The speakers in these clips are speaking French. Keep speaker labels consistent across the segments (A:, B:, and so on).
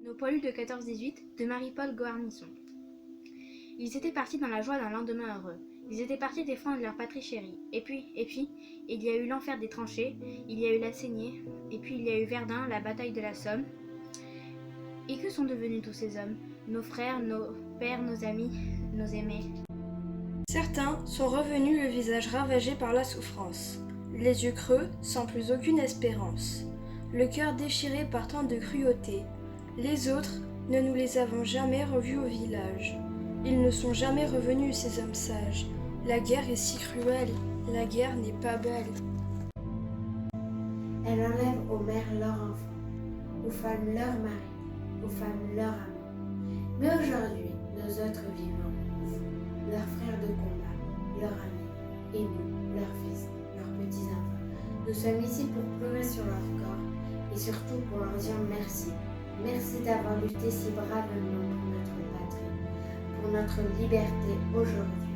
A: Nos poilus de 14-18 de Marie-Paul Goarnisson. Ils étaient partis dans la joie d'un lendemain heureux. Ils étaient partis défendre leur patrie chérie. Et puis, il y a eu l'enfer des tranchées, il y a eu la saignée, et puis il y a eu Verdun, la bataille de la Somme. Et que sont devenus tous ces hommes? Nos frères, nos pères, nos amis, nos aimés.
B: Certains sont revenus le visage ravagé par la souffrance, les yeux creux, sans plus aucune espérance, le cœur déchiré par tant de cruauté. Les autres, ne nous les avons jamais revus au village. Ils ne sont jamais revenus, ces hommes sages. La guerre est si cruelle, la guerre n'est pas belle.
C: Elle enlève aux mères leurs enfants, aux femmes leurs maris, aux femmes leurs amants. Mais aujourd'hui, nos autres vivants, leurs frères de combat, leurs amis, et nous, leurs fils, leurs petits-enfants, nous sommes ici pour pleurer sur leur corps et surtout pour leur dire merci. Merci d'avoir lutté si bravement pour notre patrie, pour notre liberté aujourd'hui.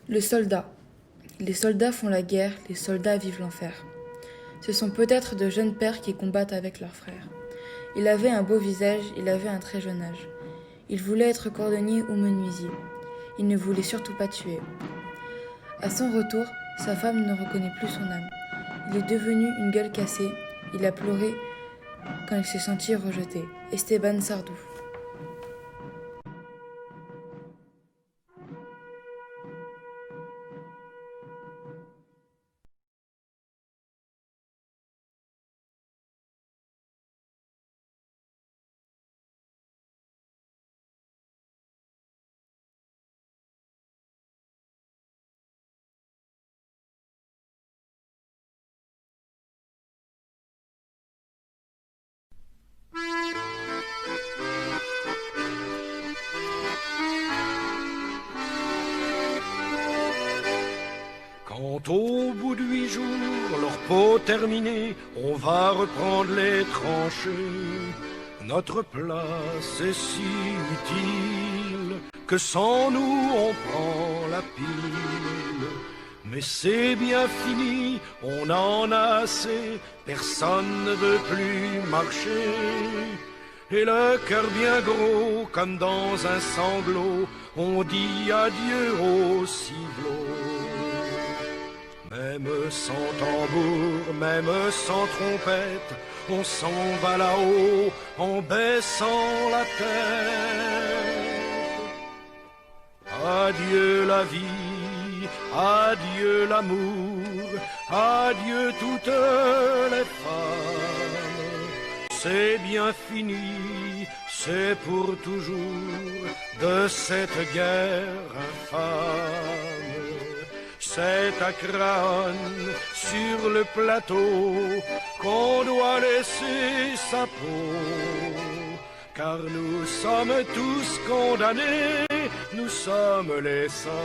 D: Le soldat. Les soldats font la guerre, les soldats vivent l'enfer. Ce sont peut-être de jeunes pères qui combattent avec leurs frères. Il avait un beau visage, il avait un très jeune âge. Il voulait être cordonnier ou menuisier. Il ne voulait surtout pas tuer. À son retour, sa femme ne reconnaît plus son âme. Il est devenu une gueule cassée. Il a pleuré quand il s'est senti rejeté. Esteban Sardou.
E: Quand au bout de 8 jours, leur peau terminée, on va reprendre les tranchées. Notre place est si utile que sans nous on prend la pile. Mais c'est bien fini, on en a assez, personne ne veut plus marcher. Et le cœur bien gros, comme dans un sanglot, on dit adieu au ciblot. Même sans tambour, même sans trompette, on s'en va là-haut en baissant la tête. Adieu la vie, adieu l'amour, adieu toutes les femmes. C'est bien fini, c'est pour toujours de cette guerre infâme. C'est à Craonne, sur le plateau, qu'on doit laisser sa peau. Car nous sommes tous condamnés, nous sommes les sacrifiés.